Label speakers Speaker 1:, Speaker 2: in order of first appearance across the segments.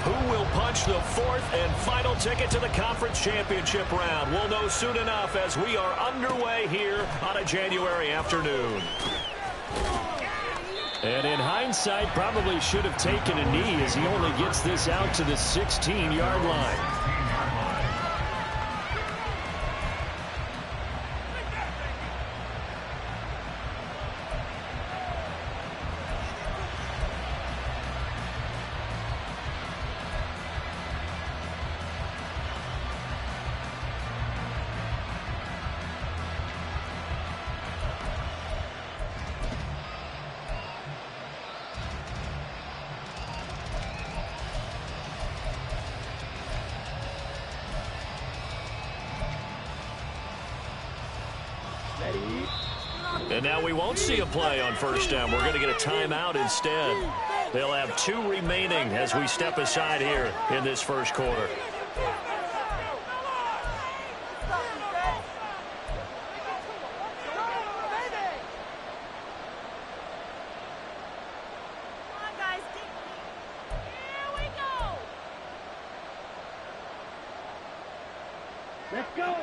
Speaker 1: Who will punch the fourth and final ticket to the conference championship round? We'll know soon enough as we are underway here on a January afternoon. And in hindsight, probably should have taken a knee as he only gets this out to the 16-yard line. And now we won't see a play on first down. We're going to get a timeout instead. They'll have 2 remaining as we step aside here in this first quarter.
Speaker 2: Let's go.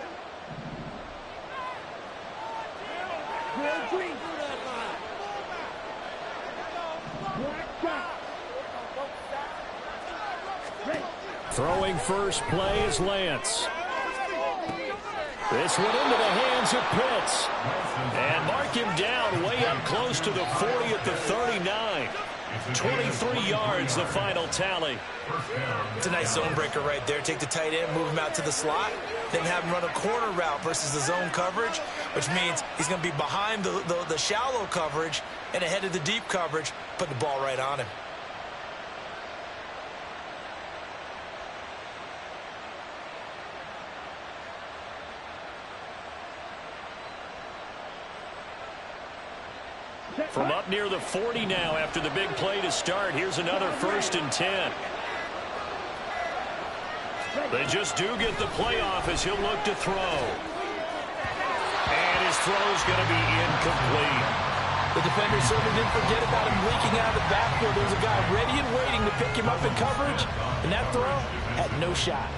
Speaker 1: Throwing first play is Lance. This one into the hands of Pitts. And mark him down way up close to the 40 at the 39. 23 yards, the final tally.
Speaker 3: It's a nice zone breaker right there. Take the tight end, move him out to the slot, then have him run a corner route versus the zone coverage, which means he's going to be behind the shallow coverage and ahead of the deep coverage, put the ball right on him.
Speaker 1: From up near the 40 now after the big play to start. Here's another 1st and 10. They just do get the play off as he'll look to throw. And his throw's going to be incomplete.
Speaker 3: The defender certainly didn't forget about him leaking out of the backfield. There was a guy ready and waiting to pick him up in coverage, and that throw had no shot.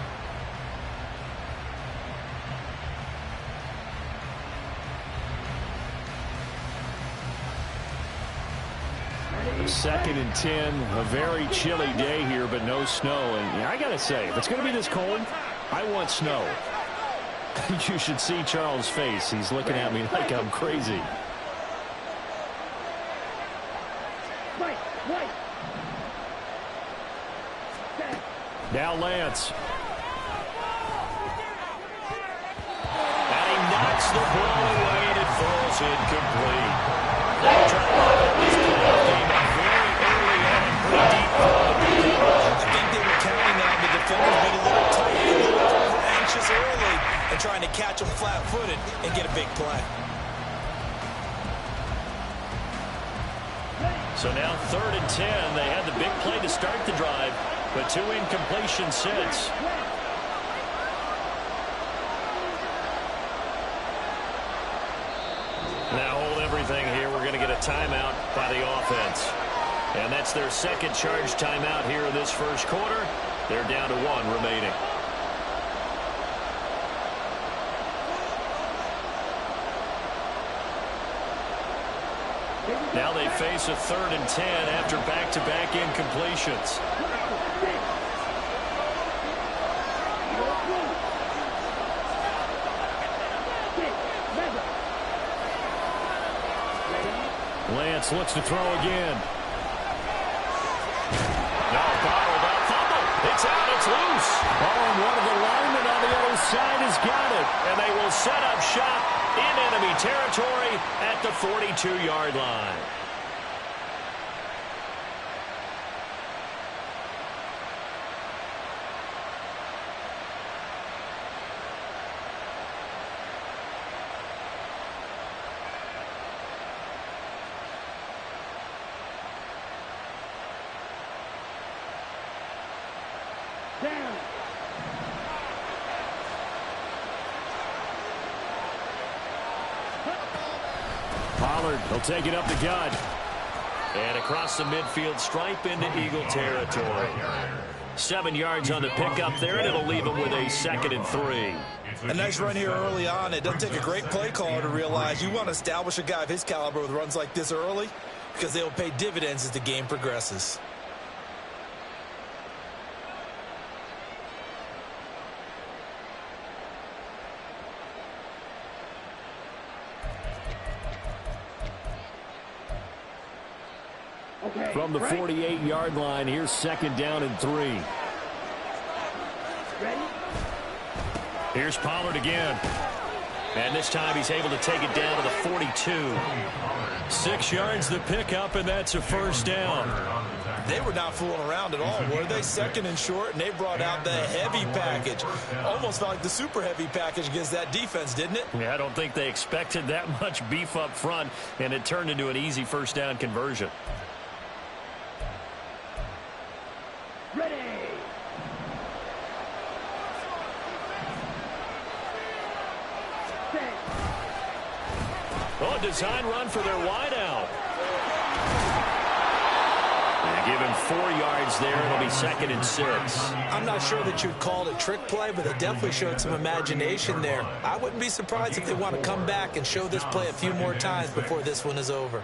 Speaker 1: Second and 10, a very chilly day here, but no snow. And yeah, I got to say, if it's going to be this cold, I want snow. You should see Charles' face. He's looking at me like I'm crazy. Now Lance. And he knocks the ball away, and it falls incomplete. They're trying to lock up this playoff game very early on, pretty deep.
Speaker 3: I think they were counting on the defenders being a little tight, a little over-anxious early, and trying to catch them flat-footed and get a big play.
Speaker 1: So now 3rd and 10. They had the big play to start the drive, but 2 incompletions since. Now hold everything here. We're going to get a timeout by the offense. And that's their second charge timeout here in this first quarter. They're down to 1 remaining. Now they face a 3rd and 10 after back-to-back incompletions. Lance looks to throw again. No, bottled up, fumble. It's out, it's loose. Oh, and one of the linemen on the other side has got it. And they will set up shop in enemy territory at the 42-yard line. Pollard will take it up the gut. And across the midfield stripe into Eagle territory. 7 yards on the pickup there, and it'll leave him with a 2nd and 3.
Speaker 3: A nice run here early on. It doesn't take a great play caller to realize you want to establish a guy of his caliber with runs like this early because they'll pay dividends as the game progresses.
Speaker 1: From the 48-yard line, here's 2nd down and 3. Here's Pollard again. And this time he's able to take it down to the 42. 6 yards the pickup, and that's a 1st down.
Speaker 3: They were not fooling around at all, were they? 2nd and short, and they brought out the heavy package. Almost felt like the super heavy package against that defense, didn't it?
Speaker 1: Yeah, I don't think they expected that much beef up front, and it turned into an easy 1st down conversion.
Speaker 2: Ready.
Speaker 1: Oh, design run for their wideout. They give him 4 yards there. It'll be 2nd and 6.
Speaker 3: I'm not sure that you'd call it a trick play, but they definitely showed some imagination there. I wouldn't be surprised if they want to come back and show this play a few more times before this one is over.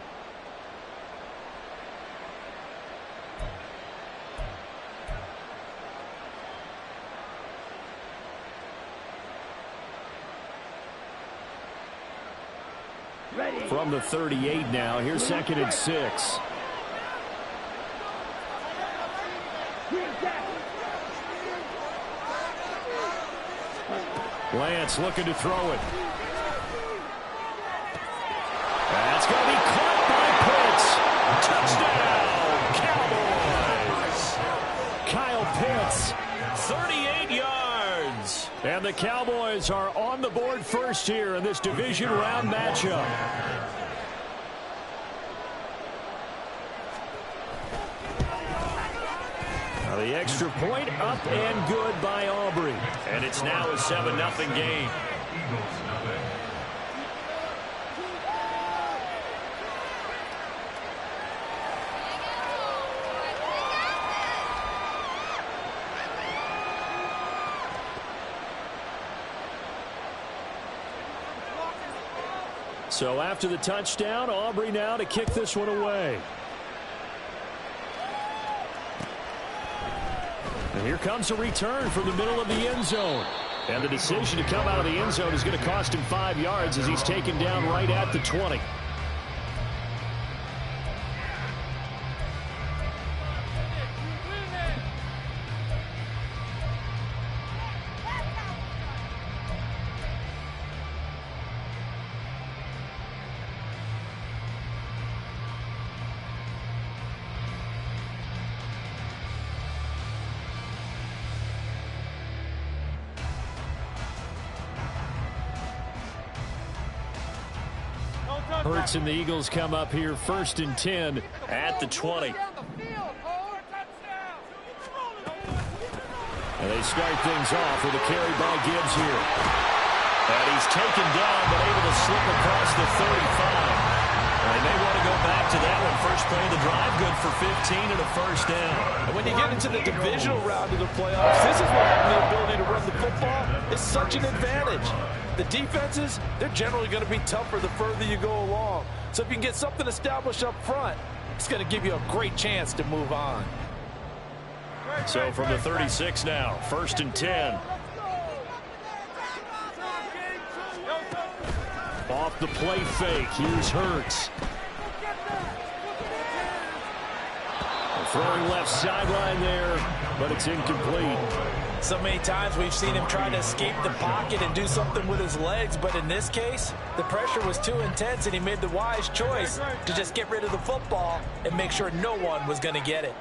Speaker 1: From the 38 now, here's 2nd and 6. Lance looking to throw it. That's going to be caught by Pitts. Touchdown, Cowboys. Kyle Pitts, 38 yards. And the Cowboys are on the board first here in this division round matchup. The extra point up and good by Aubrey. And it's now a 7-0 game. So after the touchdown, Aubrey now to kick this one away. And here comes a return from the middle of the end zone. And the decision to come out of the end zone is going to cost him 5 yards as he's taken down right at the 20. Hurts and the Eagles come up here 1st and 10 at the 20. And they start things off with a carry by Gibbs here. And he's taken down but able to slip across the 35. And they want to go back to that one. First play of the drive, good for 15 and a 1st down.
Speaker 3: And when you get into the divisional round of the playoffs, this is what having the ability to run the football is such an advantage. The defenses, they're generally going to be tougher the further you go along. So if you can get something established up front, it's going to give you a great chance to move on.
Speaker 1: So from the 36 now, 1st and 10. Off the play fake, here's Hurts. Throwing left sideline there, but it's incomplete.
Speaker 3: So many times we've seen him try to escape the pocket and do something with his legs, but in this case, the pressure was too intense and he made the wise choice to just get rid of the football and make sure no one was going to get it.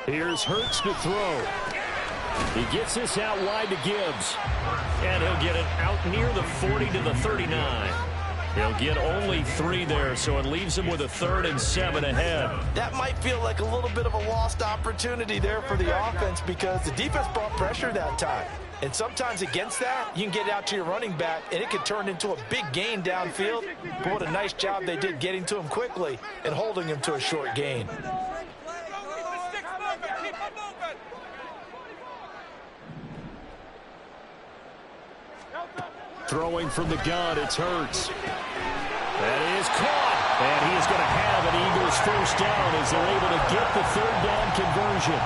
Speaker 1: Here's Hurts to throw. He gets this out wide to Gibbs. And he'll get it out near the 40 to the 39. He'll get only 3 there, so it leaves him with a 3rd and 7 ahead.
Speaker 3: That might feel like a little bit of a lost opportunity there for the offense because the defense brought pressure that time. And sometimes against that, you can get out to your running back, and it can turn into a big gain downfield. But what a nice job they did getting to him quickly and holding him to a short gain.
Speaker 1: Throwing from the gun, it's Hurts. That is caught. And he is going to have an Eagles first down as they're able to get the 3rd down conversion.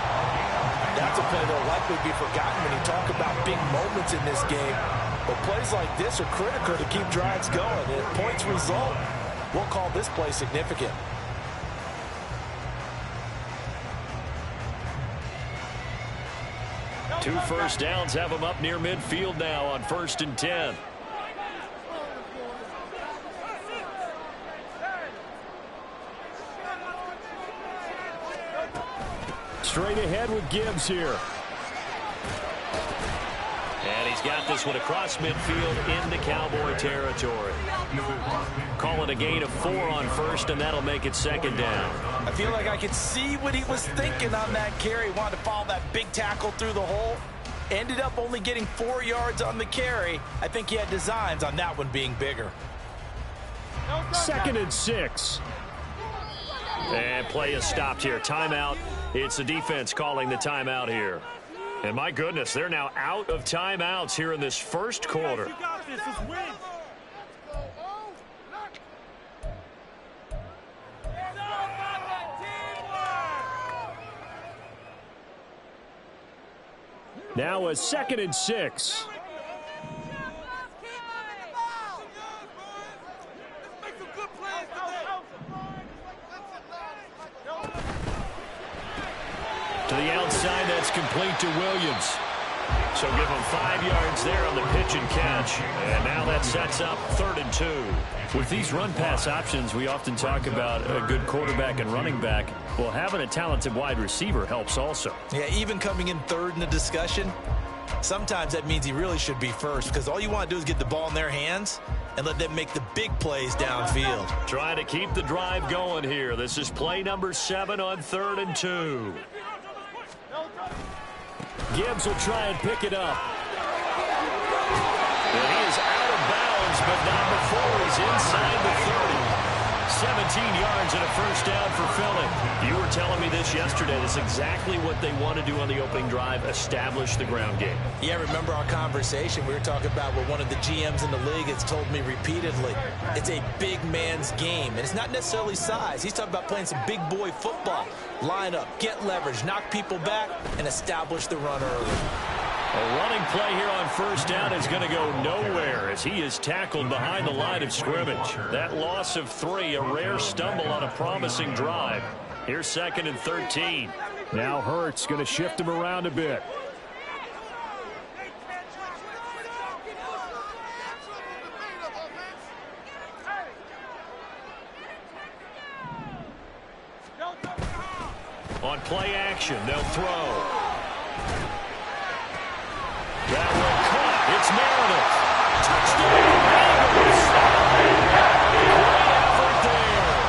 Speaker 3: That's a play that will likely be forgotten when you talk about big moments in this game. But plays like this are critical to keep drives going. And if points result, we'll call this play significant.
Speaker 1: Two first downs have him up near midfield now on 1st and 10. Straight ahead with Gibbs here. And he's got this one across midfield into Cowboy territory. Call it a gain of 4 on 1st, and that'll make it 2nd down.
Speaker 3: I feel like I could see what he was thinking on that carry. Wanted to follow that big tackle through the hole. Ended up only getting 4 yards on the carry. I think he had designs on that one being bigger.
Speaker 1: 2nd and 6. And play is stopped here. Timeout. It's the defense calling the timeout here. And my goodness, they're now out of timeouts here in this first quarter. Now a 2nd and 6. To the outside, that's complete to Williams. So give him 5 yards there on the pitch and catch. And now that sets up 3rd and 2. With these run-pass options, we often talk about a good quarterback and running back. Well, having a talented wide receiver helps also.
Speaker 3: Yeah, even coming in 3rd in the discussion, sometimes that means he really should be first because all you want to do is get the ball in their hands and let them make the big plays downfield.
Speaker 1: Trying to keep the drive going here. This is play number 7 on 3rd and 2. Gibbs will try and pick it up. And he is out of bounds, but not before he's inside the 30. 17 yards and a first down for Philly. You were telling me this yesterday. That's exactly what they want to do on the opening drive, establish the ground game.
Speaker 3: Yeah, remember our conversation. We were talking about what one of the GMs in the league has told me repeatedly. It's a big man's game, and it's not necessarily size. He's talking about playing some big boy football. Line up, get leverage, knock people back, and establish the run early.
Speaker 1: A running play here on first down is going to go nowhere as he is tackled behind the line of scrimmage. That loss of 3, a rare stumble on a promising drive. Here's 2nd and 13. Now Hurts going to shift him around a bit. On play action, they'll throw. That one caught. It's Meredith. Touchdown, Eagles. Great effort there.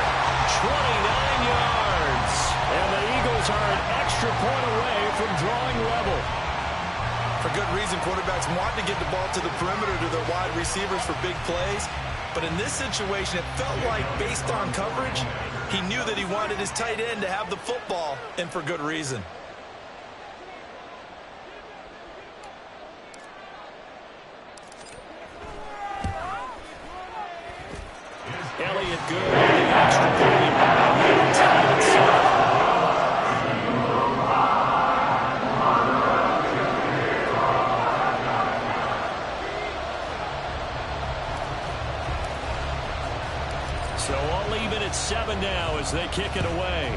Speaker 1: 29 yards. And the Eagles are an extra point away from drawing level.
Speaker 3: For good reason, quarterbacks want to get the ball to the perimeter to their wide receivers for big plays. But in this situation, it felt like, based on coverage, he knew that he wanted his tight end to have the football, and for good reason.
Speaker 1: Elliott good on the extra point. So all even at 7 now as they kick it away.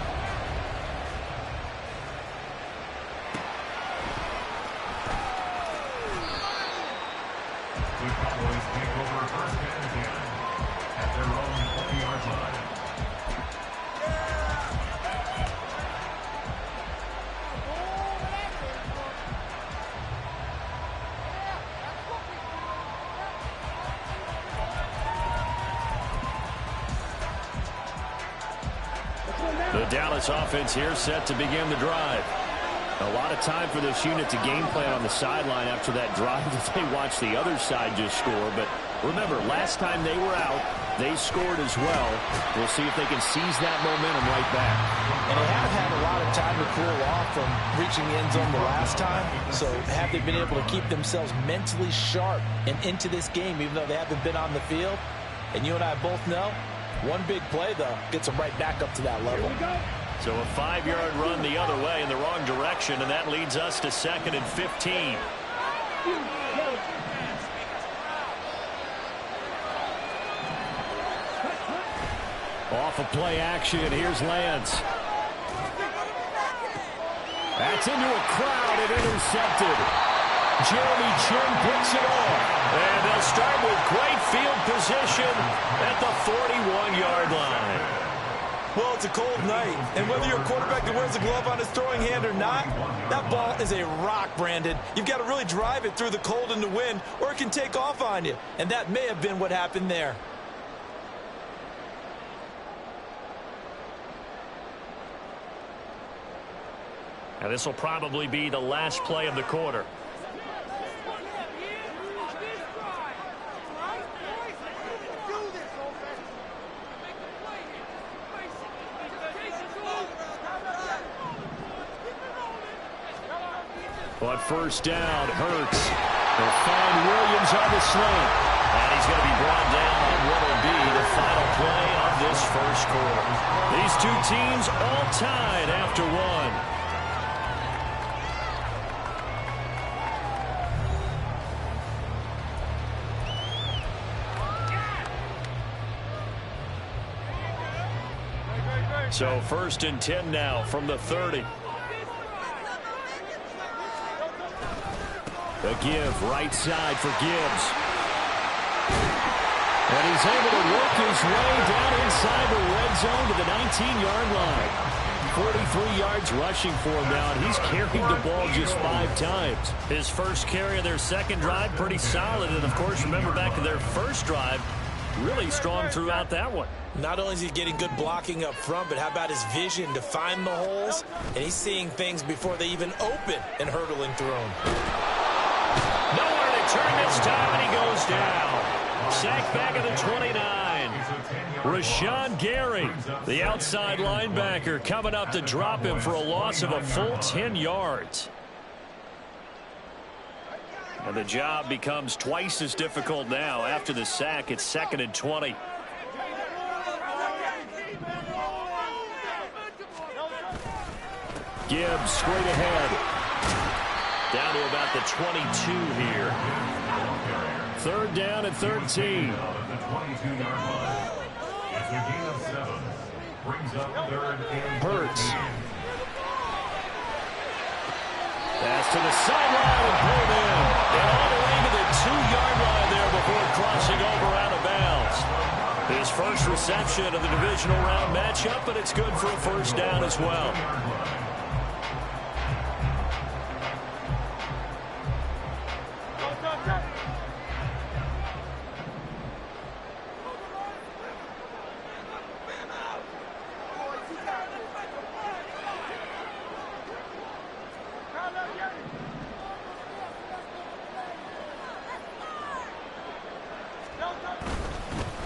Speaker 1: Dallas offense here set to begin the drive. A lot of time for this unit to game plan on the sideline after that drive that they watched the other side just score. But remember, last time they were out, they scored as well. We'll see if they can seize that momentum right back.
Speaker 3: And they have had a lot of time to cool off from reaching the end zone the last time. So have they been able to keep themselves mentally sharp and into this game, even though they haven't been on the field? And you and I both know, one big play, though, gets them right back up to that level.
Speaker 1: So a 5-yard run the other way in the wrong direction, and that leads us to 2nd and 15. Off of play action, here's Lance. That's into a crowd and intercepted. Jeremy Chin picks it off. And they'll start with great field position at the 41-yard line.
Speaker 3: Well, it's a cold night, and whether you're a quarterback that wears a glove on his throwing hand or not, that ball is a rock, Brandon. You've got to really drive it through the cold and the wind, or it can take off on you. And that may have been what happened there.
Speaker 1: Now, this will probably be the last play of the quarter. On first down, Hurts. They'll find Williams on the slant. And he's going to be brought down on what will be the final play of this first quarter. These two teams all tied after one. So 1st and 10 now from the 30. A give right side for Gibbs. And he's able to work his way down inside the red zone to the 19-yard line. 43 yards rushing for him now, and he's carried the ball just 5 times. His first carry of their second drive, pretty solid. And, of course, remember back to their first drive, really strong throughout that one.
Speaker 3: Not only is he getting good blocking up front, but how about his vision to find the holes? And he's seeing things before they even open and hurdling through them.
Speaker 1: Nowhere to turn this time, and he goes down. Sacked back at the 29. Rashawn Gary, the outside linebacker, coming up to drop him for a loss of a full 10 yards. And the job becomes twice as difficult now. After the sack, it's 2nd and 20. Gibbs straight ahead. Down to about the 22 here. 3rd down and 13. Hurts. Pass to the sideline and pulled in. And all the way to the 2-yard line there before crossing over out of bounds. His first reception of the divisional round matchup, but it's good for a first down as well.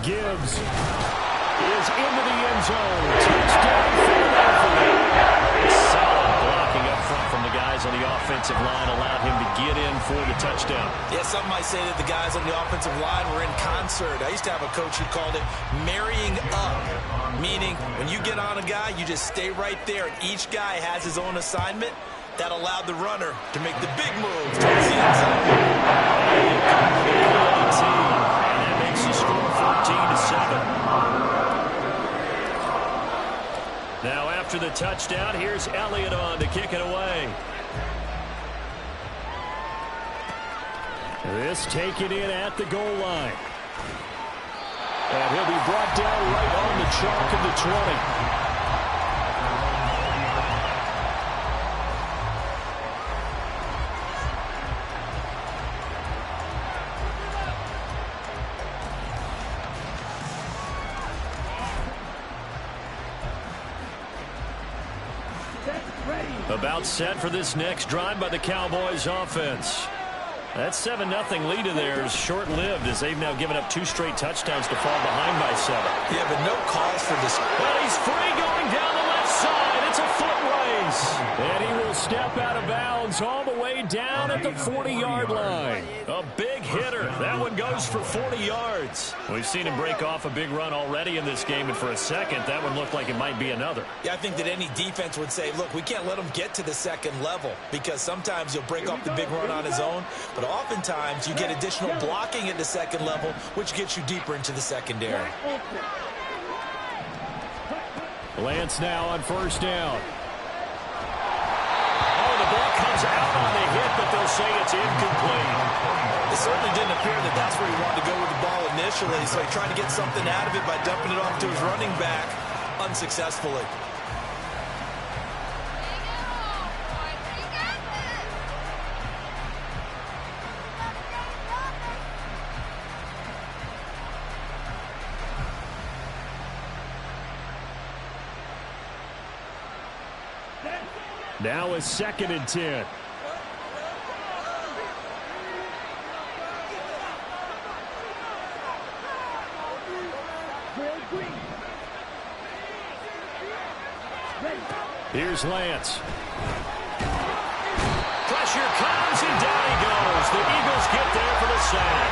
Speaker 1: Gibbs is into the end zone. Touchdown, Philadelphia. Solid blocking up front from the guys on the offensive line allowed him to get in for the touchdown.
Speaker 3: Yeah, some might say that the guys on the offensive line were in concert. I used to have a coach who called it marrying up, meaning when you get on a guy, you just stay right there, and each guy has his own assignment. That allowed the runner to make the big moves towards the end zone.
Speaker 1: And that makes the score 14-7. Now after the touchdown, here's Elliott on to kick it away. This taken in at the goal line. And he'll be brought down right on the chalk of the 20. About set for this next drive by the Cowboys offense. That 7-0 lead of theirs short-lived as they've now given up 2 straight touchdowns to fall behind by 7.
Speaker 3: Yeah, but no cause for this.
Speaker 1: Well, he's free going down the left side. It's a foot race. And he will step out of bounds all the way down at the 40-yard line. A big hitter. That one goes for 40 yards. We've seen him break off a big run already in this game, and for a second, that one looked like it might be another.
Speaker 3: Yeah, I think that any defense would say, look, we can't let him get to the second level because sometimes he'll break off the big run on his own, but oftentimes you get additional blocking at the second level, which gets you deeper into the secondary.
Speaker 1: Lance now on first down. Oh, the ball comes out on the hit, but they'll say it's incomplete.
Speaker 3: It certainly didn't appear that that's where he wanted to go with the ball initially, so he tried to get something out of it by dumping it off to his running back unsuccessfully.
Speaker 1: Now a 2nd and 10. Here's Lance. Pressure comes, and down he goes. The Eagles get there for the sack.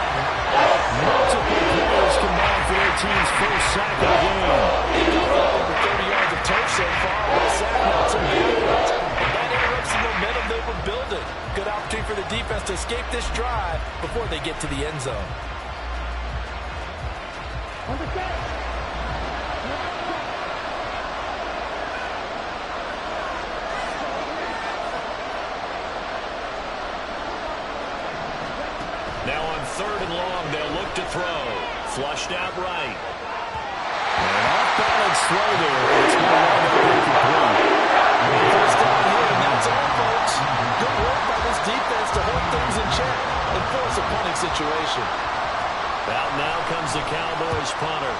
Speaker 1: Multiple players combined for their team's first sack of the game.
Speaker 3: Over 30 yards of turf so far with a sack, not some yards. That interrupts the momentum they were building. Good opportunity for the defense to escape this drive before they get to the end zone.
Speaker 1: Now on 3rd and long, they'll look to throw. Flushed out right. An off-balance throw there. It's going to wind up incomplete.
Speaker 3: First down here, and that's all, folks. Good work by this defense to hold things in check and force a punting situation.
Speaker 1: Out now comes the Cowboys punter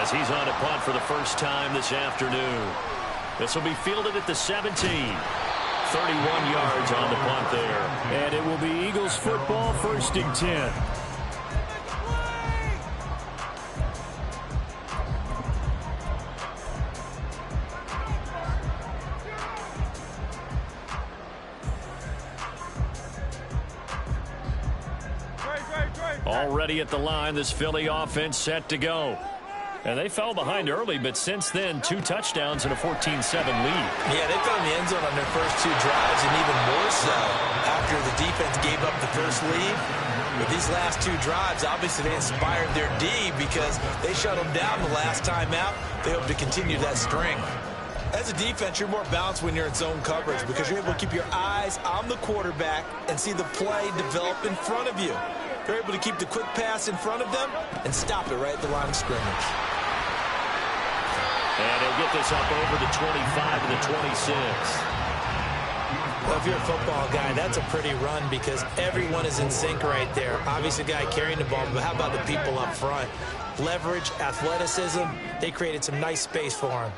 Speaker 1: as he's on a punt for the first time this afternoon. This will be fielded at the 17. 31 yards on the punt there. And it will be Eagles football, 1st and 10. Already at the line, this Philly offense set to go. And they fell behind early, but since then, 2 touchdowns and a 14-7 lead.
Speaker 3: Yeah, they found the end zone on their first 2 drives, and even more so after the defense gave up the first lead. But these last 2 drives, obviously they inspired their D because they shut them down the last time out. They hope to continue that string. As a defense, you're more balanced when you're in zone coverage because you're able to keep your eyes on the quarterback and see the play develop in front of you. They're able to keep the quick pass in front of them and stop it right at the line of scrimmage.
Speaker 1: And he'll get this up over the 25 and the 26.
Speaker 3: Well, if you're a football guy, that's a pretty run because everyone is in sync right there. Obviously, the guy carrying the ball, but how about the people up front? Leverage, athleticism, they created some nice space for him.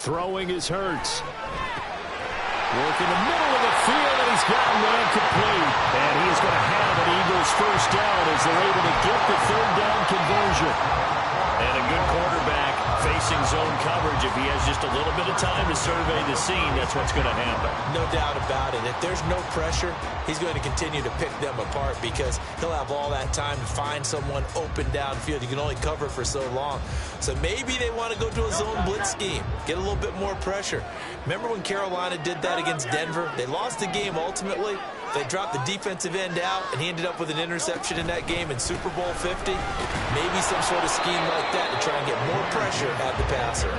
Speaker 1: Throwing is Hurts. Working the middle of the field, and he's got a man complete. And he is going to have an Eagles first down as they're able to get the 3rd down conversion. And a good quarterback facing zone coverage. If he has just a little bit of time to survey the scene, that's what's going to happen.
Speaker 3: No doubt about it. If there's no pressure, he's going to continue to pick them apart because he'll have all that time to find someone open downfield. You can only cover for so long. So maybe they want to go to a zone blitz scheme, get a little bit more pressure. Remember when Carolina did that against Denver? They lost the game ultimately. They dropped the defensive end out, and he ended up with an interception in that game in Super Bowl 50. Maybe some sort of scheme like that to try and get more pressure at the passer.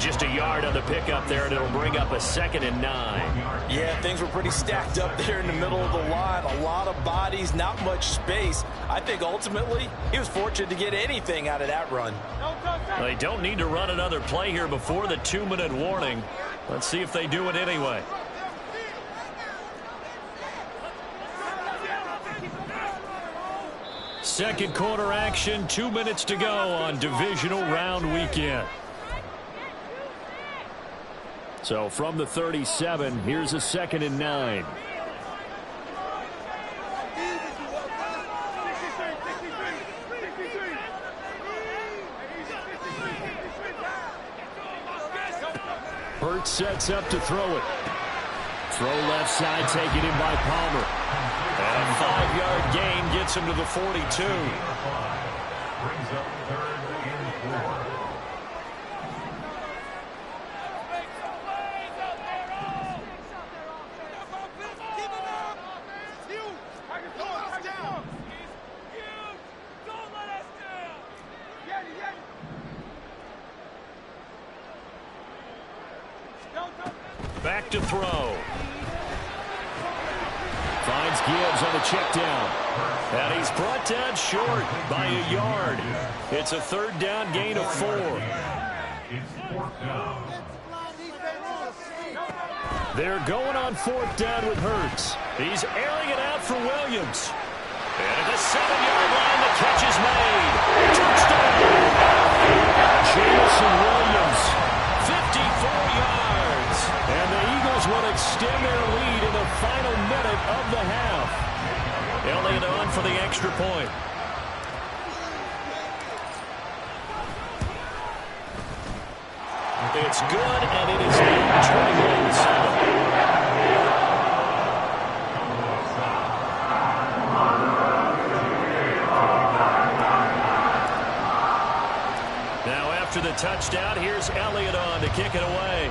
Speaker 1: Just a yard on the pickup there, and it'll bring up a 2nd and 9.
Speaker 4: Yeah, things were pretty stacked up there in the middle of the line. A lot of bodies, not much space. I think ultimately he was fortunate to get anything out of that run.
Speaker 1: They don't need to run another play here before the 2-minute warning. Let's see if they do it anyway. Second quarter action, 2 minutes to go on divisional round weekend. So from the 37, here's a 2nd and 9. Hurts sets up to throw it. Throw left side, taken in by Palmer. And a 5-yard gain gets him to the 42.
Speaker 5: Brings up 3rd and 4.
Speaker 1: Back to throw. Finds Gibbs on the check down. And he's brought down short by a yard. It's a 3rd down gain of 4. They're going on 4th down with Hurts. He's airing it out for Williams. And at the 7-yard line, the catch is made. Touchdown! Jameson Williams, 54 yards. And the Eagles will extend their lead in the final minute of the half. Elliott on for the extra point. It's good, and it is now 21-7. Now after the touchdown, here's Elliott on to kick it away.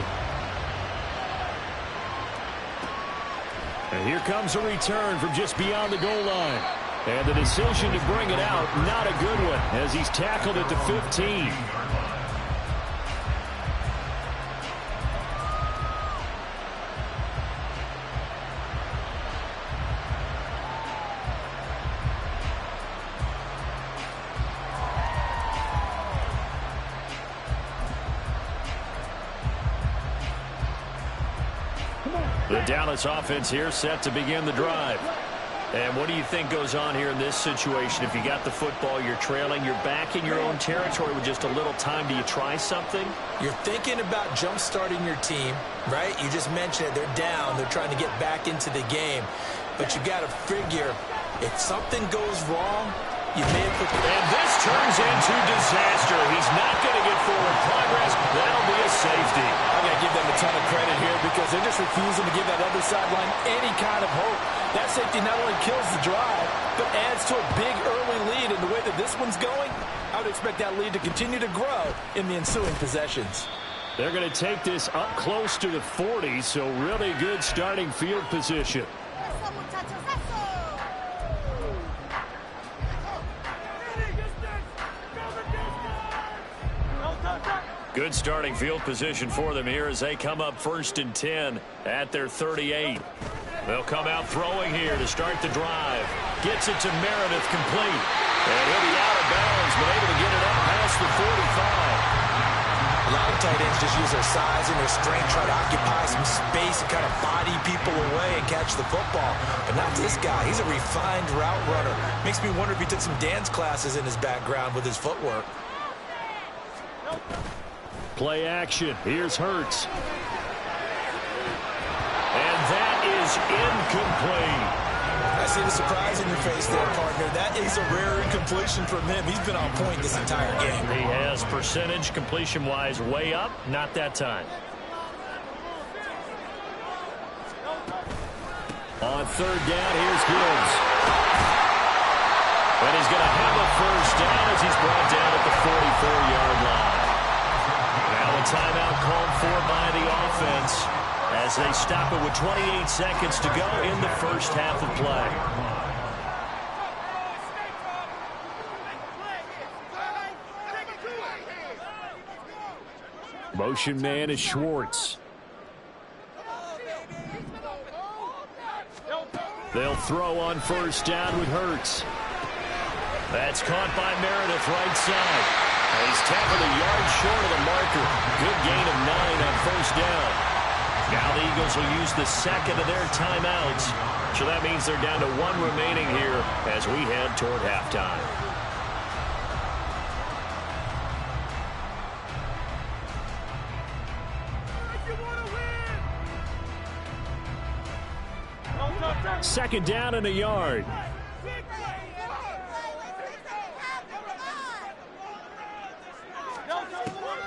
Speaker 1: And here comes a return from just beyond the goal line. And the decision to bring it out, not a good one, as he's tackled at the 15. The Dallas offense here set to begin the drive. And what do you think goes on here in this situation? If you got the football, you're trailing, you're back in your own territory with just a little time. Do you try something?
Speaker 3: You're thinking about jump-starting your team, right? You just mentioned it. They're down. They're trying to get back into the game. But you got to figure, if something goes wrong, you may have put...
Speaker 1: And this turns into disaster. He's not going to get forward progress. That'll be a safety.
Speaker 4: I'm going to give them a ton of credit here because they're just refusing to give that other sideline any kind of hope. That safety not only kills the drive, but adds to a big early lead. And the way that this one's going, I would expect that lead to continue to grow in the ensuing possessions.
Speaker 1: They're going to take this up close to the 40, so really good starting field position. Good starting field position for them here as they come up 1st and 10 at their 38. They'll come out throwing here to start the drive. Gets it to Meredith, complete. And he'll be out of bounds, but able to get it up past the 45.
Speaker 3: A lot of tight ends just use their size and their strength, try to occupy some space and kind of body people away and catch the football. But not this guy. He's a refined route runner. Makes me wonder if he took some dance classes in his background with his footwork.
Speaker 1: Play action. Here's Hurts. And that is incomplete.
Speaker 3: I see the surprise in your face there, partner. That is a rare incompletion from him. He's been on point this entire game.
Speaker 1: He has percentage completion-wise way up. Not that time. On 3rd down, here's Gibbs. And he's going to have a 1st down as he's brought down at the 44-yard line. Now a timeout called for by the offense as they stop it with 28 seconds to go in the 1st half of play. Motion man is Schwartz. They'll throw on 1st down with Hurts. That's caught by Meredith, right side. And he's tackled a yard short of the marker. Good gain of 9 on 1st down. Now the Eagles will use the 2nd of their timeouts. So that means they're down to 1 remaining here as we head toward halftime. Second down and a yard.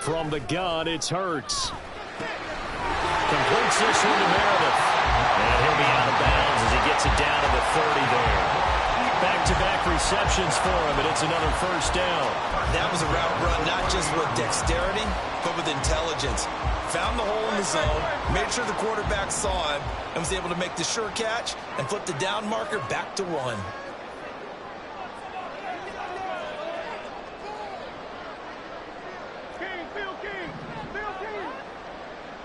Speaker 1: From the gun, it's Hurts. Completes this one to Meredith. And he'll be out of bounds as he gets it down to the 30 there. Back-to-back receptions for him, and it's another first down.
Speaker 3: That was a route run, not just with dexterity, but with intelligence. Found the hole in the zone, made sure the quarterback saw him, and was able to make the sure catch and flip the down marker back to 1.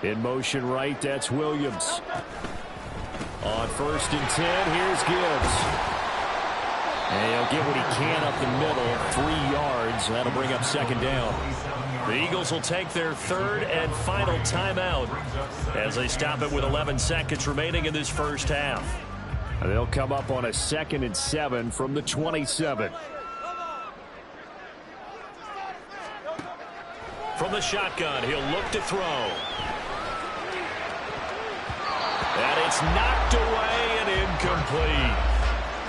Speaker 1: In motion right, that's Williams. On 1st and 10, here's Gibbs. And he'll get what he can up the middle, 3 yards. That'll bring up second down. The Eagles will take their 3rd and final timeout as they stop it with 11 seconds remaining in this first half. And they'll come up on a 2nd and 7 from the 27. From the shotgun, he'll look to throw. And it's knocked away and incomplete.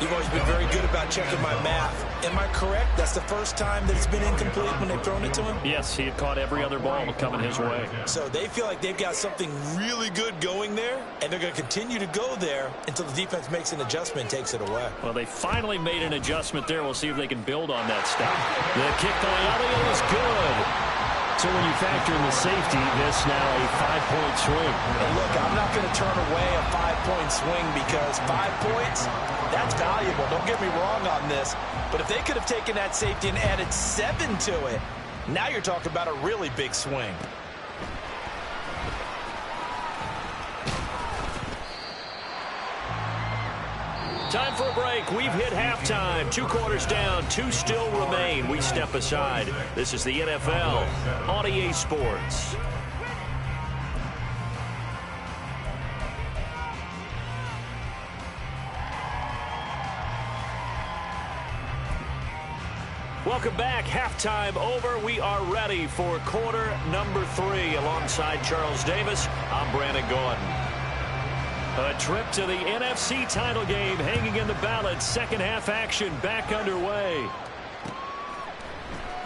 Speaker 3: You've always been very good about checking my math. Am I correct? That's the first time that it's been incomplete when they've thrown it to him?
Speaker 1: Yes, he had caught every other ball coming his way.
Speaker 3: So they feel like they've got something really good going there, and they're going to continue to go there until the defense makes an adjustment and takes it away.
Speaker 1: Well, they finally made an adjustment there. We'll see if they can build on that stuff. The kick by Elliott is good. So when you factor in the safety, this now a 5-point swing.
Speaker 3: And look, I'm not going to turn away a 5-point swing because 5 points, that's valuable. Don't get me wrong on this. But if they could have taken that safety and added 7 to it, now you're talking about a really big swing.
Speaker 1: Time for a break. We've hit halftime. 2 quarters down. 2 still remain. We step aside. This is the NFL on EA Sports. Welcome back. Halftime over. We are ready for quarter number 3. Alongside Charles Davis, I'm Brandon Gordon. A trip to the NFC title game hanging in the balance. Second half action back underway.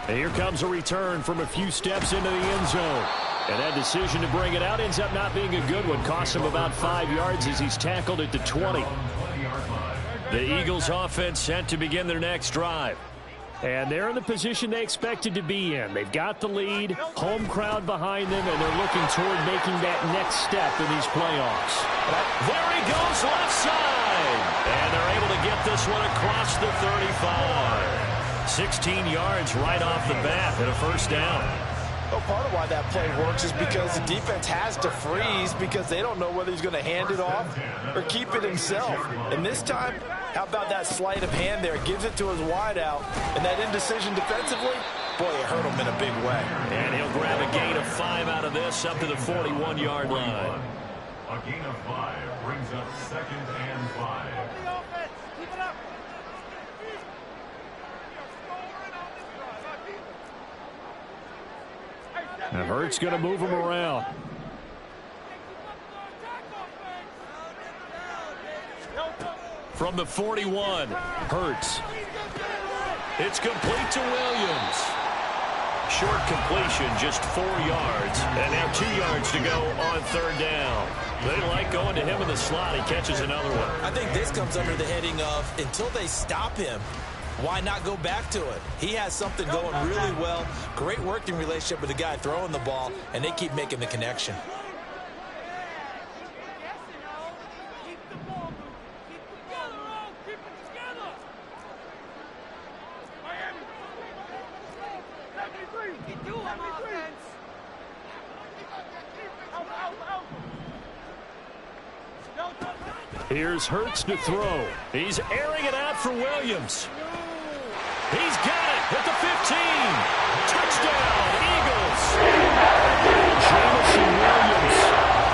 Speaker 1: And here comes a return from a few steps into the end zone. And that decision to bring it out ends up not being a good one. Costs him about 5 yards as he's tackled at the 20. The Eagles offense set to begin their next drive. And they're in the position they expected to be in. They've got the lead, home crowd behind them, and they're looking toward making that next step in these playoffs. There he goes left side. And they're able to get this one across the 35. 16 yards right off the bat and a first down.
Speaker 3: Well, part of why that play works is because the defense has to freeze because they don't know whether he's going to hand it off or keep it himself. And this time, how about that sleight of hand there? Gives it to his wideout. And that indecision defensively, boy, it hurt him in a big way.
Speaker 1: And he'll grab a gain of 5 out of this up to the 41-yard line.
Speaker 5: A gain of 5 brings up 2nd and 5.
Speaker 1: And Hurts going to move him around. From the 41, Hurts. It's complete to Williams. Short completion, just 4 yards. And now 2 yards to go on 3rd down. They like going to him in the slot. He catches another one.
Speaker 3: I think this comes under the heading of until they stop him, why not go back to it? He has something going really well. Great working relationship with the guy throwing the ball, and they keep making the connection.
Speaker 1: Here's Hurts to throw. He's airing it out for Williams. He's got it at the 15. Touchdown, Eagles. Jamison Williams,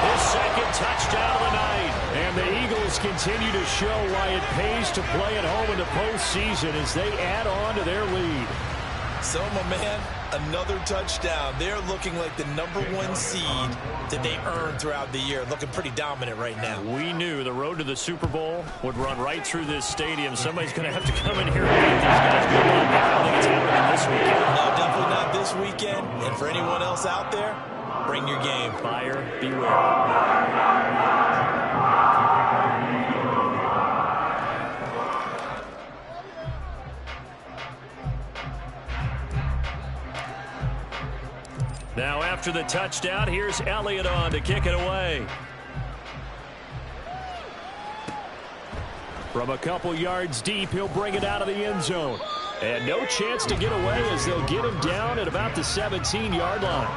Speaker 1: his 2nd touchdown of the night. And the Eagles Cowboys continue to show why it pays to play at home in the postseason as they add on to their lead.
Speaker 3: So, my man, another touchdown. They're looking like the #1 seed that they earned throughout the year. Looking pretty dominant right now.
Speaker 1: We knew the road to the Super Bowl would run right through this stadium. Somebody's going to have to come in here and beat these guys. Good luck. I don't think it's happening this weekend.
Speaker 3: No, definitely not this weekend. And for anyone else out there, bring your game.
Speaker 1: Buyer beware. Now after the touchdown, here's Elliott on to kick it away. From a couple yards deep, he'll bring it out of the end zone. And no chance to get away as they'll get him down at about the 17-yard line.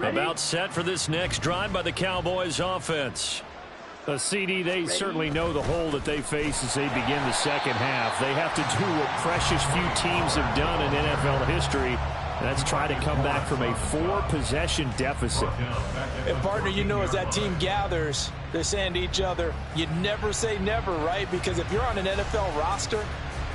Speaker 1: About set for this next drive by the Cowboys offense. A CD, they certainly know the hole that they face as they begin the second half. They have to do what precious few teams have done in NFL history. That's try to come back from a 4-possession deficit.
Speaker 3: And, partner, you know as that team gathers, they're saying to each other, you never say never, right? Because if you're on an NFL roster,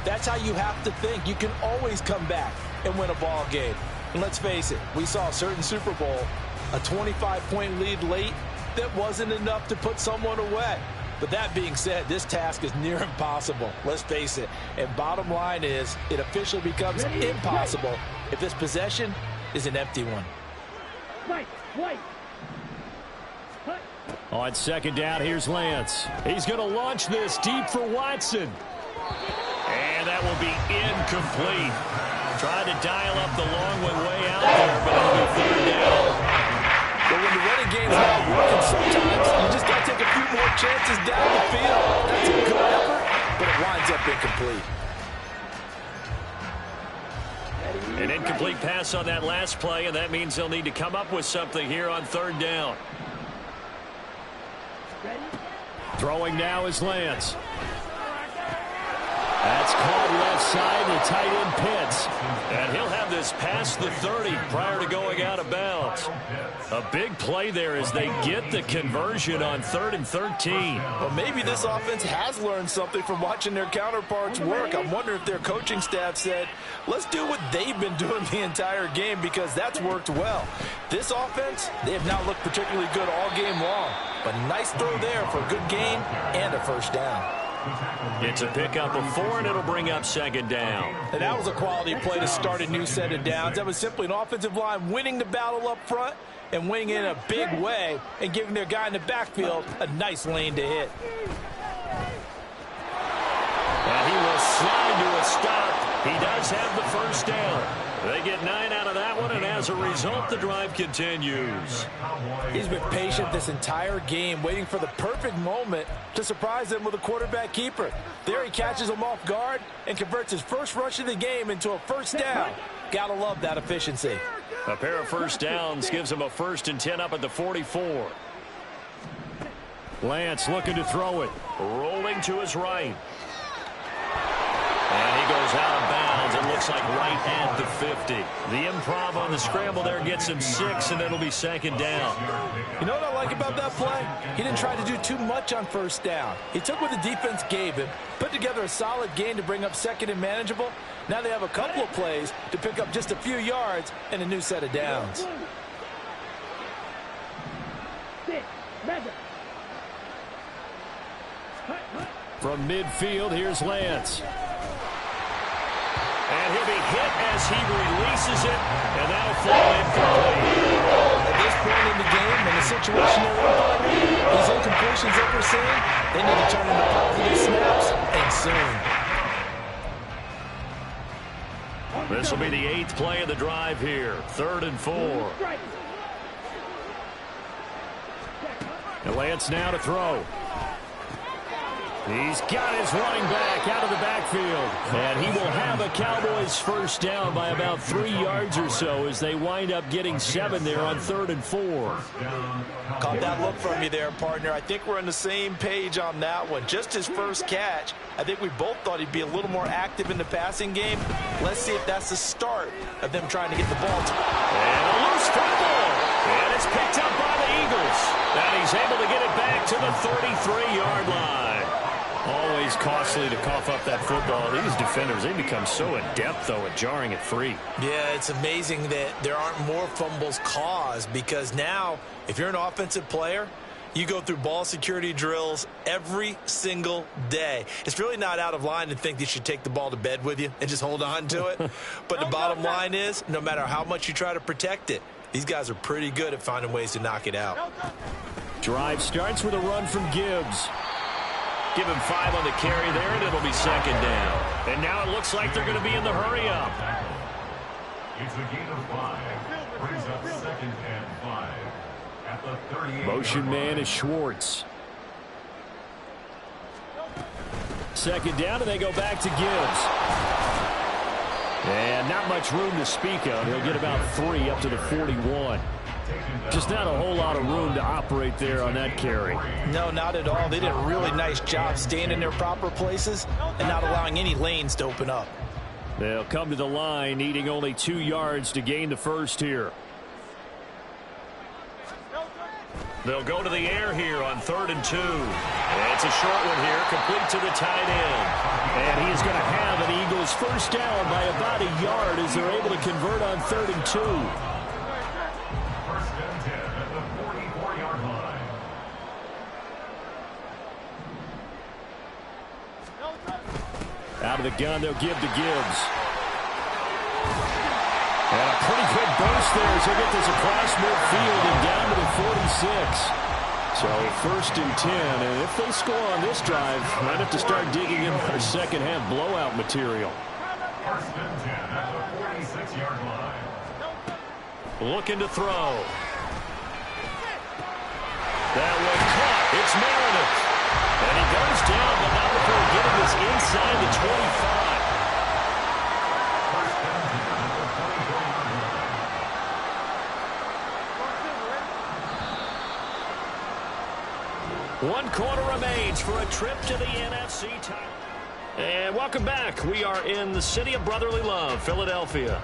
Speaker 3: that's how you have to think. You can always come back and win a ball game. And let's face it, we saw a certain Super Bowl, a 25-point lead late, that wasn't enough to put someone away. But that being said, this task is near impossible. Let's face it. And bottom line is, it officially becomes impossible if this possession is an empty one.
Speaker 1: On second down, here's Lance. He's going to launch this deep for Watson. And that will be incomplete. Tried to dial up the long one way out there, but it'll be third down.
Speaker 3: But when the running game's not working sometimes, you just got to take a few more chances down the field. That's a good effort, but it winds up incomplete.
Speaker 1: An incomplete pass on that last play, and that means they'll need to come up with something here on third down. Throwing now is Lance. That's caught left side, the tight end Pitts. And he'll have this past the 30 prior to going out of bounds. A big play there as they get the conversion on 3rd and 13.
Speaker 3: Well, maybe this offense has learned something from watching their counterparts work. I'm wondering if their coaching staff said, let's do what they've been doing the entire game because that's worked well. This offense, they have not looked particularly good all game long. But nice throw there for a good gain and a first down.
Speaker 1: It's a pickup of 4, and it'll bring up second down.
Speaker 3: And that was a quality play to start a new set of downs. That was simply an offensive line winning the battle up front and winning in a big way and giving their guy in the backfield a nice lane to hit.
Speaker 1: And he will slide to a stop. He does have the first down. They get 9 out of that one, and as a result, the drive continues.
Speaker 3: He's been patient this entire game, waiting for the perfect moment to surprise them with a quarterback keeper. There he catches him off guard and converts his first rush of the game into a first down. Gotta love that efficiency.
Speaker 1: A pair of first downs gives him a 1st and 10 up at the 44. Lance looking to throw it. Rolling to his right. And he goes out of bounds. It looks like right at the 50. The improv on the scramble there gets him 6, and it'll be second down.
Speaker 3: You know what I like about that play? He didn't try to do too much on first down. He took what the defense gave him, put together a solid gain to bring up second and manageable. Now they have a couple of plays to pick up just a few yards and a new set of downs.
Speaker 1: From midfield, here's Lance. And he'll be hit as he releases it, and that'll fall incomplete.
Speaker 3: At this point in the game, in the situation they're in, these incompletions that we're seeing, they need to turn into positive snaps, and soon.
Speaker 1: This will be the 8th play of the drive here. 3rd and 4. And Lance now to throw. He's got his running back out of the backfield. And he will have a Cowboys first down by about 3 yards or so as they wind up getting 7 there on 3rd and 4.
Speaker 3: Caught that look from you there, partner. I think we're on the same page on that one. Just his first catch. I think we both thought he'd be a little more active in the passing game. Let's see if that's the start of them trying to get the ball to him.
Speaker 1: And a loose football. And it's picked up by the Eagles. And he's able to get it back to the 33-yard line. Always costly to cough up that football. These defenders, they become so adept, though, at jarring it free.
Speaker 3: Yeah, it's amazing that there aren't more fumbles caused, because now, if you're an offensive player, you go through ball security drills every single day. It's really not out of line to think you should take the ball to bed with you and just hold on to it. But the bottom line is, no matter how much you try to protect it, these guys are pretty good at finding ways to knock it out.
Speaker 1: Drive starts with a run from Gibbs. Give him 5 on the carry there, and it'll be 2nd down. And now it looks like they're going to be in the hurry-up.
Speaker 5: It's a gain of 5. Brings up 2nd and 5. At the 38.
Speaker 1: Motion man is Schwartz. 2nd down, and they go back to Gibbs. And not much room to speak of. He'll get about 3 up to the 41. Just not a whole lot of room to operate there on that carry.
Speaker 3: No, not at all. They did a really nice job staying in their proper places and not allowing any lanes to open up.
Speaker 1: They'll come to the line, needing only 2 yards to gain the first here. They'll go to the air here on 3rd and 2. And it's a short one here, complete to the tight end. And he is going to have an Eagles first down by about a yard as they're able to convert on 3rd and 2. Out of the gun, they'll give to Gibbs. And a pretty good burst there as he'll get this across midfield and down to the 46. So 1st and 10, and if they score on this drive, might have to start digging in our second half blowout material.
Speaker 5: 1st and 10 at the 46-yard line.
Speaker 1: Looking to throw. That one caught. It's Meredith. And he goes down, but not before getting this inside the 25. One quarter remains for a trip to the NFC title. And welcome back. We are in the city of brotherly love, Philadelphia.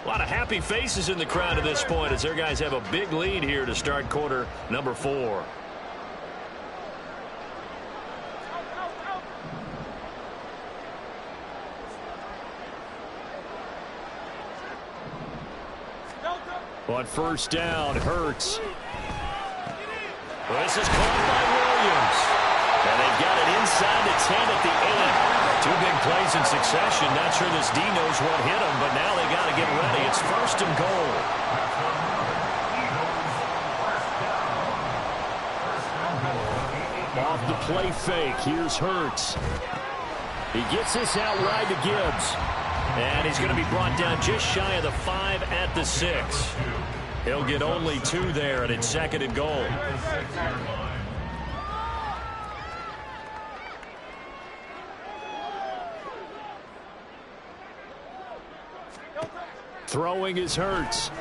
Speaker 1: A lot of happy faces in the crowd at this point as their guys have a big lead here to start quarter number 4. On 1st down, Hurts. Well, this is caught by Williams. And they've got it inside the 10 at the 8. 2 big plays in succession. Not sure this D knows what hit him, but now they got to get ready. It's 1st and goal. Off the play fake. Here's Hurts. He gets this out wide to Gibbs. And he's going to be brought down just shy of the 5 at the 6. He'll get only 2 there, and it's 2nd and goal. Throwing is Hurts. Out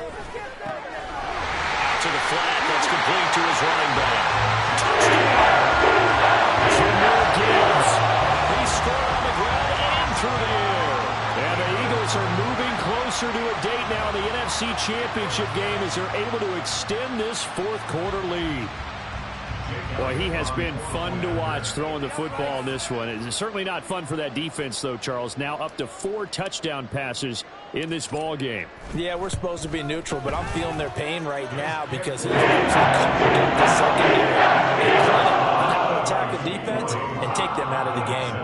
Speaker 1: to the flat. That's complete to his running back. Touchdown. Junior Gibbs. He scored on the ground and through the air. And the Eagles are moving closer to a date now in the NFC Championship game as they're able to extend this 4th quarter lead. Boy, he has been fun to watch throwing the football in this one. It's certainly not fun for that defense, though, Charles. Now up to 4 touchdown passes in this ball game.
Speaker 3: Yeah, we're supposed to be neutral, but I'm feeling their pain right now because it's the secondary. They know how to attack the defense and take them out of the game.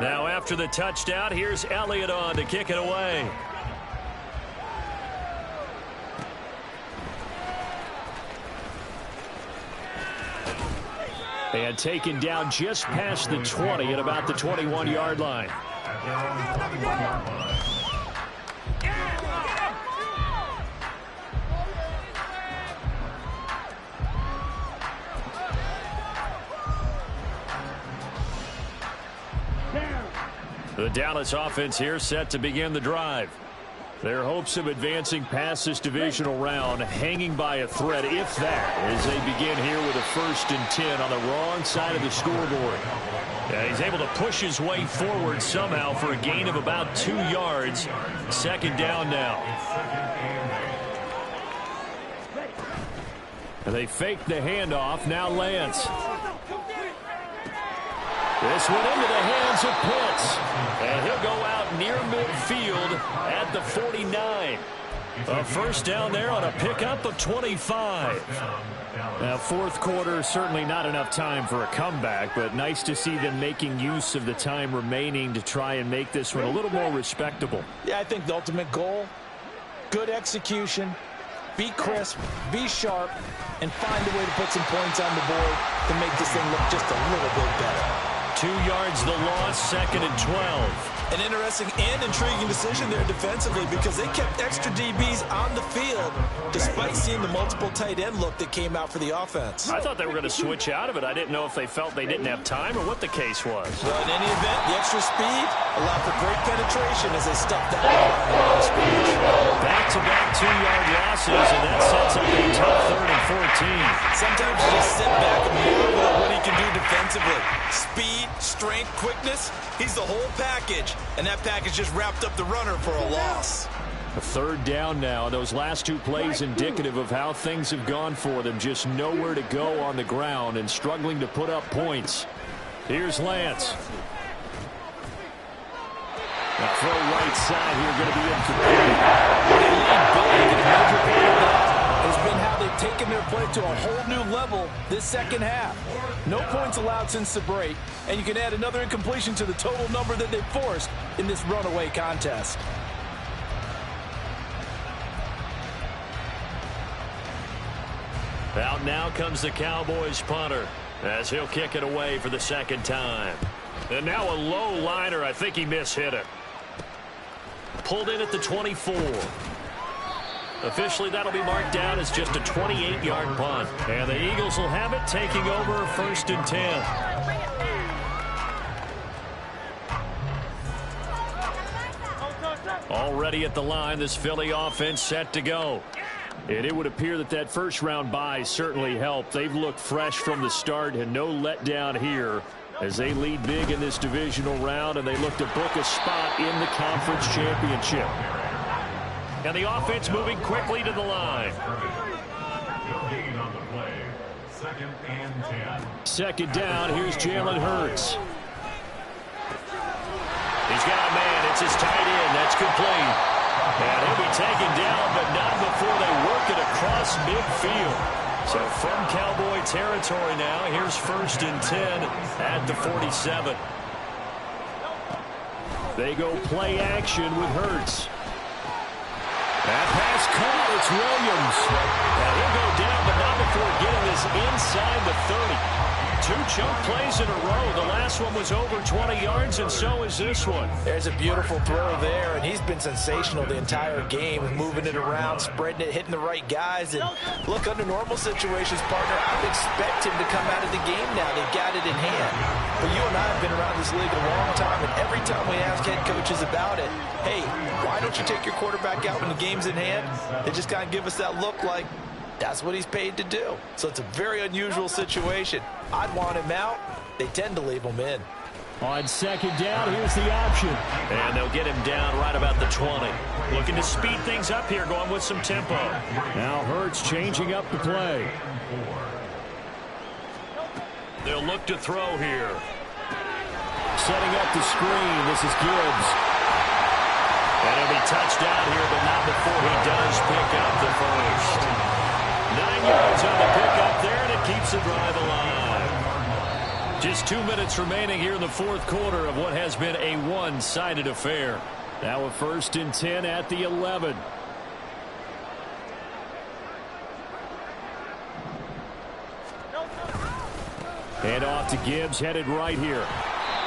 Speaker 1: Now after the touchdown, here's Elliott on to kick it away. And taken down just past the 20 at about the 21-yard line. The Dallas offense here set to begin the drive. Their hopes of advancing past this divisional round hanging by a thread, if that, as they begin here with a 1st and 10 on the wrong side of the scoreboard. He's able to push his way forward somehow for a gain of about 2 yards. 2nd down now. They fake the handoff. Now Lance. This one into the hands of Pitts. And he'll go out near midfield at the 49. A 1st down there on a pickup of 25. Now, 4th quarter, certainly not enough time for a comeback, but nice to see them making use of the time remaining to try and make this one a little more respectable.
Speaker 4: Yeah, I think the ultimate goal, good execution, be crisp, be sharp, and find a way to put some points on the board to make this thing look just a little bit better.
Speaker 1: 2 yards the loss, 2nd and 12.
Speaker 3: An interesting and intriguing decision there defensively because they kept extra DBs on the field despite seeing the multiple tight end look that came out for the offense.
Speaker 1: I thought they were going to switch out of it. I didn't know if they felt they didn't have time or what the case was.
Speaker 3: Well, in any event, the extra speed allowed for great penetration as they stuffed that line of speed.
Speaker 1: Back-to-back 2-yard losses, and that sets up a tough 3rd and 14.
Speaker 3: Sometimes you just sit back and marvel at what he can do defensively. Speed, strength, quickness, he's the whole package. And that package just wrapped up the runner for a loss.
Speaker 1: A 3rd down now. Those last 2 plays indicative of how things have gone for them. Just nowhere to go on the ground and struggling to put up points. Here's Lance. The throw right side here going to be incomplete.
Speaker 4: They lead big, and a major part of that has been how they've taken their play to a whole new level this 2nd half. No points allowed since the break, and you can add another incompletion to the total number that they've forced in this runaway contest.
Speaker 1: Out now comes the Cowboys punter as he'll kick it away for the 2nd time. And now a low liner. I think he mishit it. Pulled in at the 24. Officially, that'll be marked down as just a 28-yard punt. And the Eagles will have it, taking over 1st and 10. Already at the line, this Philly offense set to go. And it would appear that that 1st-round bye certainly helped. They've looked fresh from the start and no letdown here as they lead big in this divisional round, and they look to book a spot in the conference championship. And the offense moving quickly to the line. Second down, here's Jalen Hurts. He's got a man, it's his tight end, that's complete. And he'll be taken down, but not before they work it across midfield. So from Cowboy territory now, here's 1st and 10 at the 47. They go play action with Hurts. That pass caught. It's Williams. And he'll go down, but not before getting this inside the 30. 2 chunk plays in a row. The last one was over 20 yards, and so is this one.
Speaker 4: There's a beautiful throw there, and he's been sensational the entire game, moving it around, spreading it, hitting the right guys. And look, under normal situations, partner, I would expect him to come out of the game now. They've got it in hand. But you and I have been around this league a long time, and every time we ask head coaches about it, hey, why don't you take your quarterback out when the game's in hand? They just kind of give us that look like that's what he's paid to do. So it's a very unusual situation. I'd want him out. They tend to leave him in.
Speaker 1: On 2nd down, here's the option. And they'll get him down right about the 20. Looking to speed things up here, going with some tempo. Now Hurts changing up the play. They'll look to throw here. Setting up the screen. This is Gibbs. And he'll be touched down here, but not before he does pick up the first. 9 yards on the pickup there, and it keeps the drive alive. Just 2 minutes remaining here in the 4th quarter of what has been a one-sided affair. Now a 1st and 10 at the 11. Hand off to Gibbs, headed right here.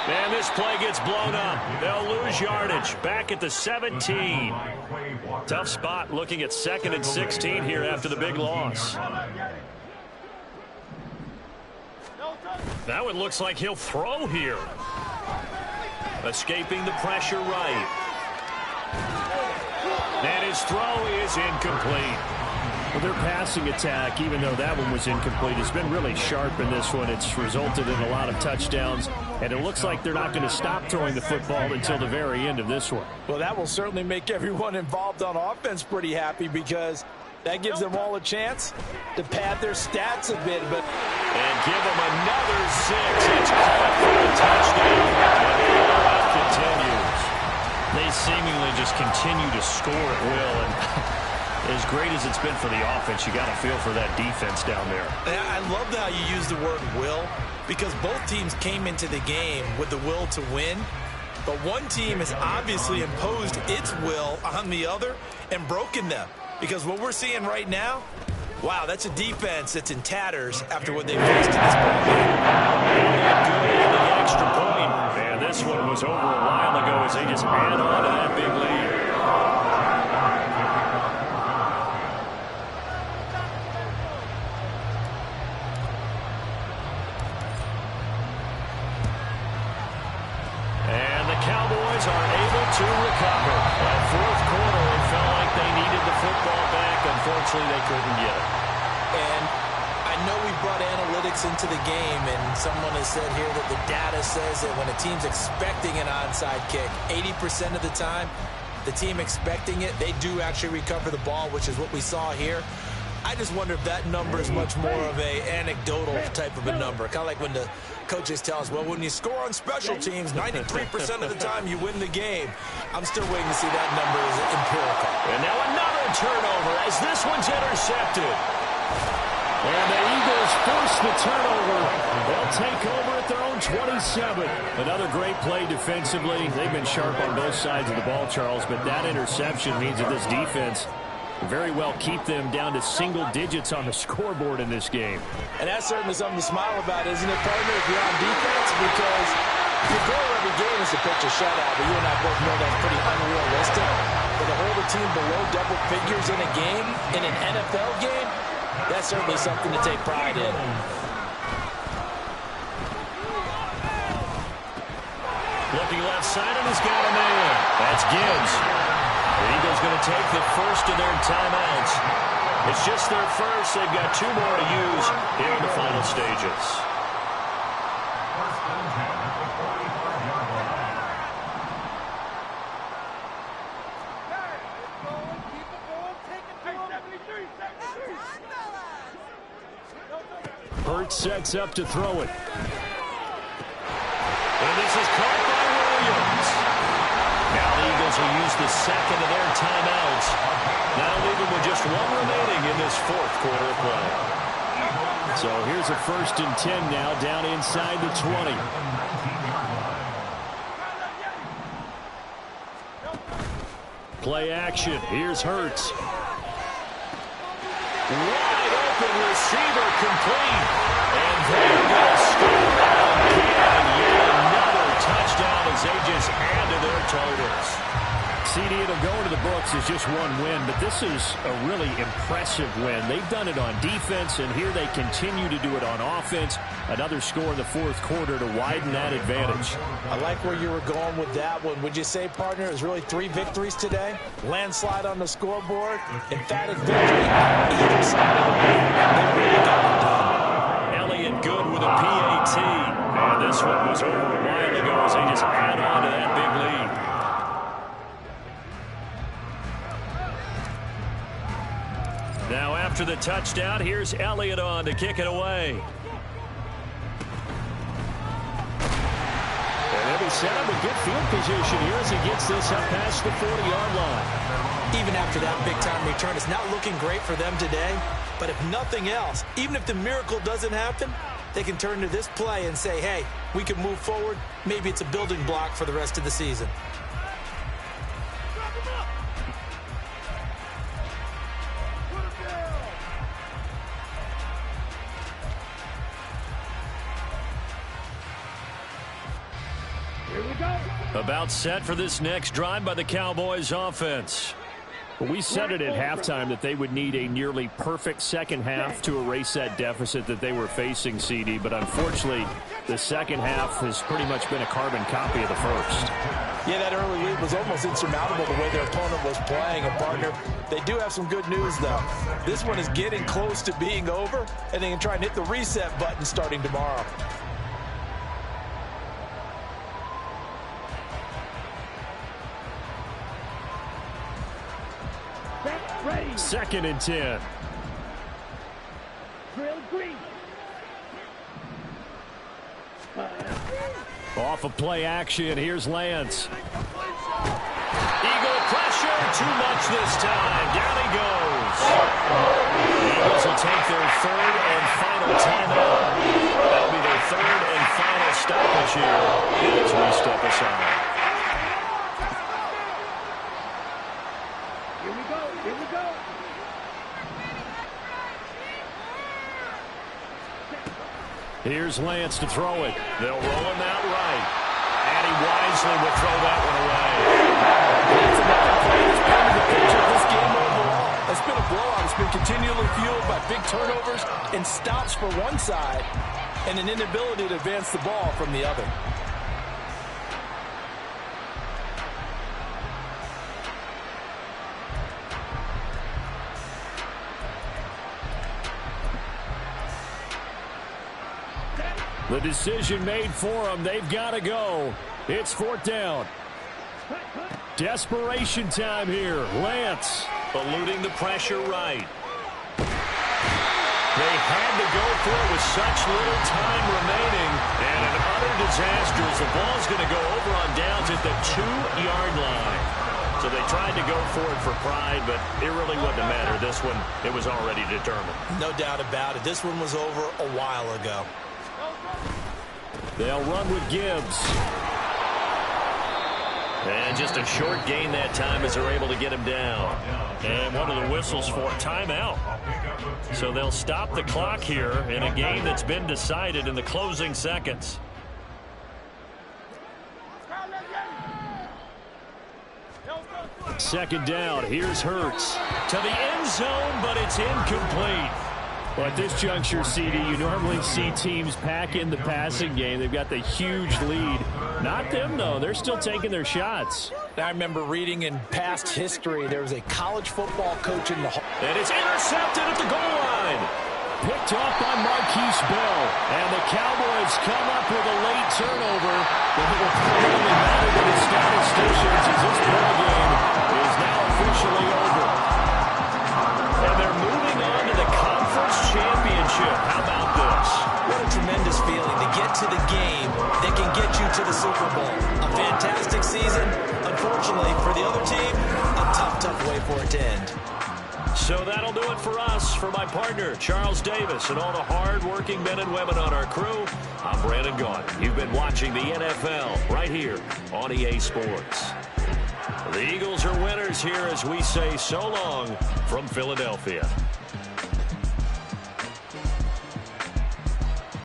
Speaker 1: And this play gets blown up. They'll lose yardage. Back at the 17. Tough spot looking at 2nd and 16 here after the big loss. That one looks like he'll throw here. Escaping the pressure right. And his throw is incomplete.
Speaker 2: Well, their passing attack, even though that one was incomplete, has been really sharp in this one. It's resulted in a lot of touchdowns, and it looks like they're not going to stop throwing the football until the very end of this one.
Speaker 4: Well, that will certainly make everyone involved on offense pretty happy because that gives them all a chance to pad their stats a bit.
Speaker 1: And give them another 6. It's caught for a touchdown. And the drive continues.
Speaker 2: They seemingly just continue to score at will, and as great as it's been for the offense, you got to feel for that defense down there.
Speaker 3: I love how you use the word will, because both teams came into the game with the will to win. But one team has obviously imposed its will on the other and broken them. Because what we're seeing right now, wow, that's a defense that's in tatters after what they faced in this ball game.
Speaker 1: Good the extra point. And this one was over a while ago as they just add on to that big lead. Cowboys are able to recover. That fourth quarter, it felt like they needed the football back. Unfortunately, they couldn't get it.
Speaker 3: And I know we brought analytics into the game, and someone has said here that the data says that when a team's expecting an onside kick, 80% of the time, the team expecting it, they do actually recover the ball, which is what we saw here. I just wonder if that number is much more of a anecdotal type of a number. Kind of like when the coaches tell us, well, when you score on special teams, 93% of the time you win the game. I'm still waiting to see that number is empirical.
Speaker 1: And now another turnover as this one's intercepted. And the Eagles force the turnover. They'll take over at their own 27. Another great play defensively. They've been sharp on both sides of the ball, Charles, but that interception means that this defense very well keep them down to single digits on the scoreboard in this game.
Speaker 4: And that's certainly something to smile about, isn't it, partner, if you're on defense? Because your goal every game is to pitch a shutout, but you and I both know that's pretty unrealistic. But to hold a team below double figures in a game, in an NFL game, that's certainly something to take pride in.
Speaker 1: Looking left side, and he's got a man. That's Gibbs. The Eagles going to take the first of their timeouts. It's just their first. They've got 2 more to use here in the final stages.
Speaker 2: Hurts sets up to throw it.
Speaker 1: And this is caught by Williams. Now the Eagles will use the second of their timeouts. Now leaving with just 1 remaining in this fourth quarter of play.
Speaker 2: So here's a 1st and 10 now down inside the 20. Play action. Here's Hurts.
Speaker 1: Wide open receiver complete. And they're going to score again. Yet another touchdown as they just add to their totals.
Speaker 2: CD, it'll go into the books as just 1 win, but this is a really impressive win. They've done it on defense, and here they continue to do it on offense. Another score in the fourth quarter to widen that advantage.
Speaker 4: I like where you were going with that one. Would you say, partner, it was really 3 victories today? Landslide on the scoreboard, emphatic victory, either side of the ball. They really got it done.
Speaker 1: Elliott good with a PAT. And this one was over a while ago as they just add on to that big lead. Now after the touchdown, here's Elliott on to kick it away.
Speaker 2: And they'll be set up in good field position here as he gets this up past the 40-yard line.
Speaker 3: Even after that big-time return, it's not looking great for them today. But if nothing else, even if the miracle doesn't happen, they can turn to this play and say, hey, we can move forward. Maybe it's a building block for the rest of the season.
Speaker 1: About set for this next drive by the Cowboys offense.
Speaker 2: We said it at halftime that they would need a nearly perfect second half to erase that deficit that they were facing, CD. But unfortunately, the second half has pretty much been a carbon copy of the first.
Speaker 4: Yeah, that early lead was almost insurmountable the way their opponent was playing. And, partner, they do have some good news, though. This one is getting close to being over, and they can try and hit the reset button starting tomorrow.
Speaker 2: Second and 10. Off of play action, here's Lance.
Speaker 1: Eagle pressure, too much this time. Down he goes. The Eagles will take their third and final timeout. That'll be their third and final stoppage here as we step aside.
Speaker 2: Here's Lance to throw it.
Speaker 1: They'll roll him out right. And he wisely will throw that one away.
Speaker 4: That's another play that's painted the picture of this game overall. It's been a blowout. It's been continually fueled by big turnovers and stops for one side and an inability to advance the ball from the other.
Speaker 2: The decision made for them. They've got to go. It's fourth down. Desperation time here. Lance.
Speaker 1: Eluding the pressure right. They had to go for it with such little time remaining. And an utter disaster as the ball's going to go over on downs at the 2-yard line. So they tried to go for it for pride, but it really wouldn't have mattered. This one, it was already determined.
Speaker 3: No doubt about it. This one was over a while ago.
Speaker 2: They'll run with Gibbs.
Speaker 1: And just a short gain that time as they're able to get him down.
Speaker 2: And one of the whistles for timeout.
Speaker 1: So they'll stop the clock here in a game that's been decided in the closing seconds.
Speaker 2: Second down. Here's Hurts.
Speaker 1: To the end zone, but it's incomplete.
Speaker 2: Well, at this juncture, CD, you normally see teams pack in the passing game. They've got the huge lead. Not them, though. They're still taking their shots.
Speaker 4: I remember reading in past history there was a college football coach in the hall.
Speaker 1: And it's intercepted at the goal line.
Speaker 2: Picked off by Marquise Bell. And the Cowboys come up with a late turnover. But it will probably matter to the statisticians as this ball game is now officially over.
Speaker 1: And they're moving on to the conference championship. How about this?
Speaker 3: What a tremendous feeling to get to the game that can get you to the Super Bowl. A fantastic season. Unfortunately, for the other team, a tough way for it to end.
Speaker 1: So that'll do it for us. For my partner, Charles Davis, and all the hard-working men and women on our crew, I'm Brandon Gaudin. You've been watching the NFL right here on EA Sports. The Eagles are winners here as we say so long from Philadelphia.